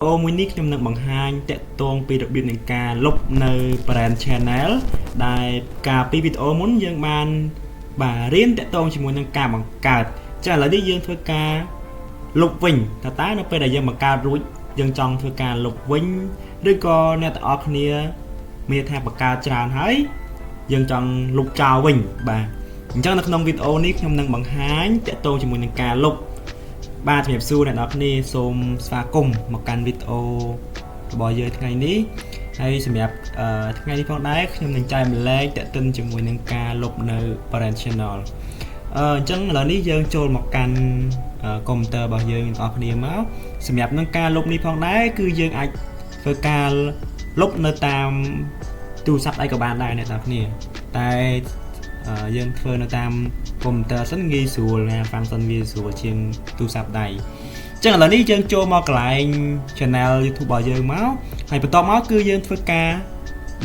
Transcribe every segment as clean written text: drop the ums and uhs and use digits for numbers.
អូមួយនេះខ្ញុំនឹងបង្ហាញតាក់ទងពីរបៀបនៃការលុបនៅ brand channel ដែលការពីវីដេអូមុនយើងបានរៀនតាក់ទងជាមួយនឹងការបង្កើតចាឥឡូវនេះយើងធ្វើការលុបវិញតើនៅពេលដែលយើងបង្កើតរួចយើងចង់ធ្វើការលុបវិញឬក៏អ្នកទាំងអស់គ្នាមានថាបង្កើតច្រើនហើយយើងចង់លុបចោលវិញបាទអញ្ចឹងនៅក្នុងវីដេអូនេះខ្ញុំនឹងបង្ហាញតាក់ទងជាមួយនឹងការលុបបាទជំរាបសួរអ្នកនរគ្នាសូមស្វាគមន៍មកកាន់វីដេអូរបស់យើងថ្ងៃនេះហើយសម្រាប់ថ្ងៃនេះផងដែរខ្ញុំនឹងចែកម្លែកតាក់ទិនជាមួយនឹងការលុបនៅ brand channel អញ្ចឹងឥឡូវនេះយើងចូលមកកាន់កុំព្យូទ័ររបស់យើងអ្នកនរគ្នាមកសម្រាប់នឹងការលុបនេះផងដែរគឺយើងអាចធ្វើការលុបនៅតាមទូរស័ព្ទដៃក៏បានដែរអ្នកនរគ្នាតែយើងធ្វើនៅតាមកុំព្យូទ័រសិនងាយស្រួលណា function វាស្រួលជាងទូរស័ព្ទដៃអញ្ចឹងឥឡូវនេះយើងចូលមកកន្លែង channel YouTube របស់យើងមកហើយបន្ទាប់មកគឺយើងធ្វើការ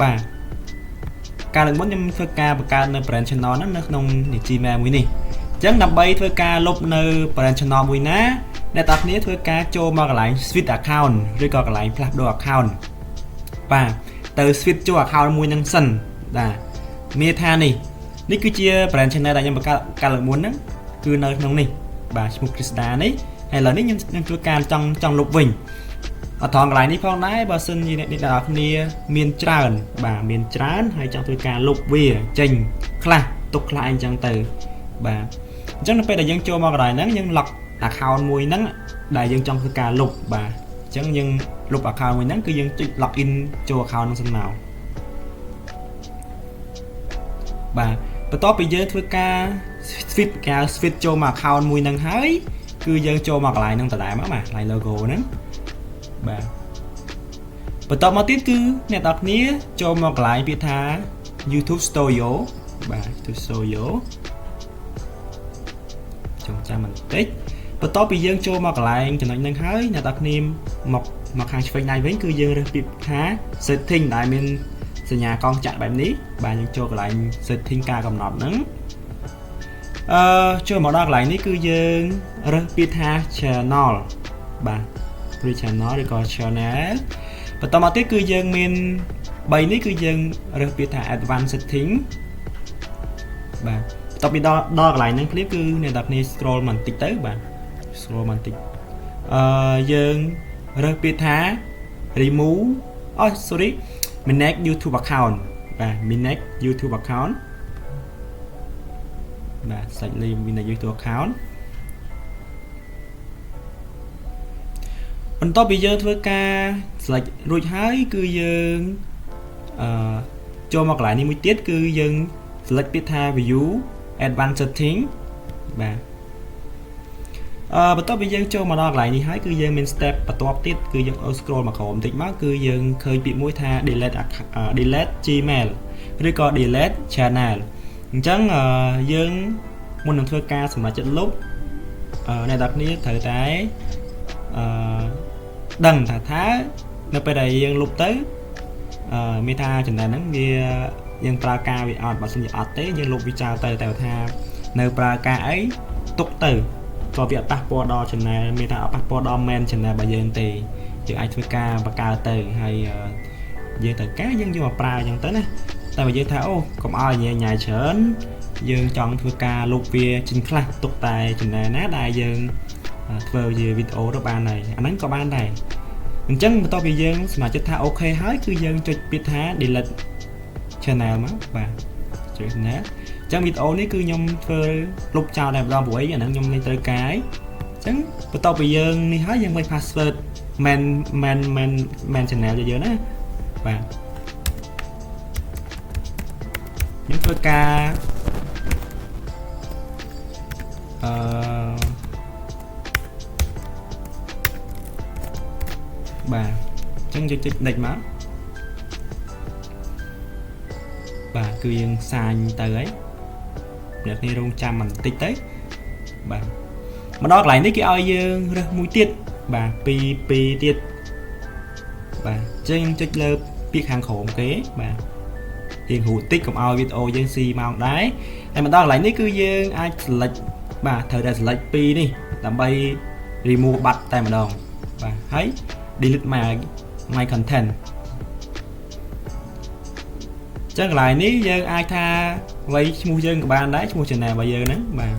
បាទការលើកមុនខ្ញុំធ្វើការបង្កើតនៅ brand channel ហ្នឹងនៅក្នុងនី Gmail មួយនេះអញ្ចឹងដើម្បីធ្វើការលុបនៅ brand channel មួយណាអ្នកទាំងគ្នាធ្វើការចូលមកកន្លែង switch account ឬក៏កន្លែងផ្លាស់ប្ដូរ account បាទទៅ switch ចូល account មួយហ្នឹងសិនបាទមានថានេះគឺជា brand channel ដែលខ្ញុំបង្កើតកាលលើកមុនហ្នឹងគឺនៅក្នុងនេះបាទឈ្មោះ Krista នេះហើយឥឡូវនេះខ្ញុំធ្វើការចង់លុបវិញអត់ថងកន្លែងនេះផងដែរបើសិនជាអ្នកនរគ្នាមានច្រើនបាទមានច្រើនហើយចង់ធ្វើការលុបវាចេញខ្លះទុកខ្លះអីចឹងទៅបាទអញ្ចឹងនៅពេលដែលយើងចូលមកកន្លែងហ្នឹងយើង lock account មួយហ្នឹងដែលយើងចង់ធ្វើការលុបបាទអញ្ចឹងយើងលុប account មួយហ្នឹងគឺយើងចុច login ចូល account ហ្នឹងសិនមកបាទបន្ទាប់ពីយើងធ្វើការ switch ចូលមក account មួយហ្នឹងហើយគឺយើងចូលមកកន្លែងហ្នឹងដដែលមកបាទកន្លែង logo ហ្នឹងបាទបន្ទាប់មកទៀតគឺអ្នកនរគ្នាចូលមកកន្លែងពាក្យថា YouTube Studio បាទ YouTube Studio ចង់ចាំបន្តិចបន្ទាប់ពីយើងចូលមកកន្លែងចំណុចហ្នឹងហើយអ្នកនរគ្នាមកខាងឆ្វេងដៃវិញគឺយើងរើសពាក្យថា setting ដែលមានសញ្ញាកងចាក់បែបនេះបាទយើងចូលកន្លែង setting ការកំណត់ហ្នឹងចូលមកដល់កន្លែងនេះគឺយើងរើសពាក្យថា channel បាទ free channel ឬក៏ channel បន្តមកទៀតគឺយើងមាន3នេះគឺយើងរើសពាក្យថា advanced setting បាទបន្ទាប់ពីដល់កន្លែងហ្នឹងគឺអ្នកនរគ្នា scroll មកបន្តិចទៅបាទ scroll មកបន្តិចយើងរើសពាក្យថា remove sorry manage YouTube account បាទ manage YouTube account បាទសាច់លី manage YouTube account បន្ទាប់ពីយើងធ្វើការ select រួចហើយគឺយើងចូលមកកន្លែងនេះមួយទៀតគឺយើង select ពាក្យថា view advanced setting បាទបន្ទាប់ពីយើងចូលមកដល់កន្លែងនេះហើយគឺយើងមាន step បន្ទាប់ទៀតគឺយើង scroll មកក្រោមបន្តិចមកគឺយើងឃើញពាក្យមួយថា delete Gmail ឬក៏ delete channel អញ្ចឹងយើងមុននឹងធ្វើការសម្រេចចិត្តលុបអ្នកនរគ្នាត្រូវតែដឹងថានៅពេលដែលយើងលុបទៅមានថា channel ហ្នឹងវាយើងប្រើការវាអត់បើសិនជាអត់ទេយើងលុបវាចោលទៅតែថានៅប្រើការអីទុកទៅក៏វាអត់ប៉ះពាល់ដល់ channel មានថាអត់ប៉ះពាល់ដល់ main channel របស់យើងទេយើងអាចធ្វើការបង្កើតទៅហើយយើងត្រូវការយើងយកមកប្រើអញ្ចឹងទៅណាតែបើយើងថាអូកុំឲ្យញ៉ាយច្រើនយើងចង់ធ្វើការលុបវាចេញខ្លះទុកតែ channel ណាដែលយើងធ្វើជាវីដេអូទៅបានហើយអាហ្នឹងក៏បានដែរអញ្ចឹងបន្ទាប់ពីយើងសម្រេចចិត្តថាអូខេហើយគឺយើងចុចពាក្យថា delete channel មកបាទចុចណាអញ្ចឹងវីដេអូនេះគឺខ្ញុំធ្វើលុបចោលតែម្ដងព្រោះអាហ្នឹងខ្ញុំលេងត្រូវការអញ្ចឹងបន្ទាប់ពីយើងនេះហើយយើងវិញ password main channel choយើងណាបាទខ្ញុំធ្វើការបាទអញ្ចឹងចុចដេកមកបាទគឺយើងសាញទៅហើយអ្នកនេះរងចាំបន្តិចទៅបាទមកដល់កន្លែងនេះគេឲ្យយើងរើសមួយទៀតបាទពីរទៀតបាទអញ្ចឹងចុចលើពាក្យខាងក្រោមគេបាទរៀងហួរតិចកុំឲ្យវីដេអូយើងស៊ីម៉ោងដែរហើយមកដល់កន្លែងនេះគឺយើងអាច select បាទត្រូវតែ select ពីរនេះដើម្បី remove បាត់តែម្ដងបាទហើយ delete my content ចឹងកន្លែងនេះយើងអាចថាវាយឈ្មោះយើងក៏បានដែរឈ្មោះ channel របស់យើងហ្នឹងបាទ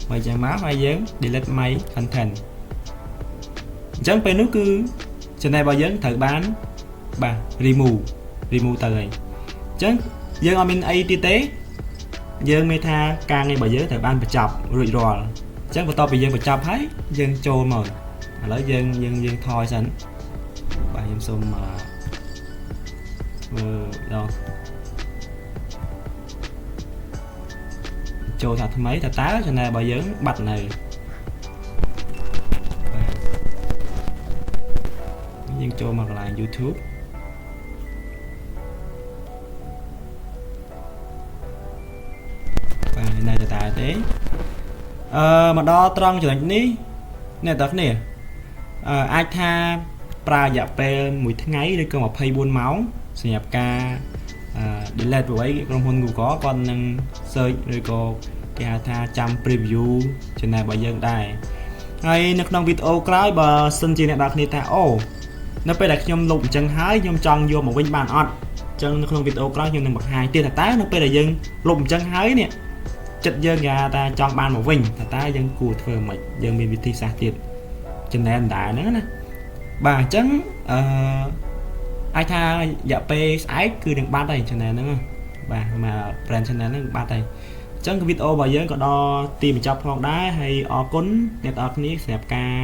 បើចឹងមកហើយយើង delete my content អញ្ចឹងពេលនោះគឺ channel របស់យើងត្រូវបានបាទ remove ទៅហើយអញ្ចឹងយើងអត់មានអីទៀតទេយើងមានថាការងាររបស់យើងត្រូវបានបញ្ចប់រួចរាល់អញ្ចឹងបន្ទាប់ពីយើងបញ្ចប់ហើយយើងចូលមកឥឡូវយើងថយសិនបាទខ្ញុំសូមធ្វើដល់ចូលថាថ្មីតើ channel របស់យើងបាត់នៅយើងចូលមកកន្លែង YouTube បាទនៅតើទេមកដល់ត្រង់ចំណុចនេះអ្នកទាំងគ្នាអាចថាប្រើរយៈពេល1ថ្ងៃឬក៏24ម៉ោងសម្រាប់ការdelete ព្រោះក្រុមហ៊ុន Google គាត់នឹង search ឬក៏គេហៅថាចាំ preview channel របស់យើងដែរហើយនៅក្នុងវីដេអូក្រោយបើសិនជាអ្នកនរគ្នាថាអូនៅពេលដែលខ្ញុំលុបអញ្ចឹងហើយខ្ញុំចង់យកមកវិញបានអត់អញ្ចឹងនៅក្នុងវីដេអូក្រោយខ្ញុំនឹងបង្ហាញទៀតថាតើនៅពេលដែលយើងលុបអញ្ចឹងហើយនេះចិត្តយើងគេថាចង់បានមកវិញតើយើងគួរធ្វើមិនយើងមានវិធីសាស្ត្រទៀត channel ដែរហ្នឹងណាបាទអញ្ចឹងអាចថារយៈពេលស្អែកគឺនឹងបាត់ហើយ channel ហ្នឹងបាទមក brand channel ហ្នឹងបាត់ហើយអញ្ចឹងវីដេអូរបស់យើងក៏ដល់ទីបញ្ចប់ផងដែរហើយអរគុណអ្នកទាំងអស់គ្នាសម្រាប់ការ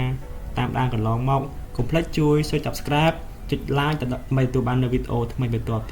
តាមដានកន្លងមកកុំភ្លេចជួយ subscribe ចុច like ដើម្បីទទួលបាននូវវីដេអូថ្មីបន្ទាប់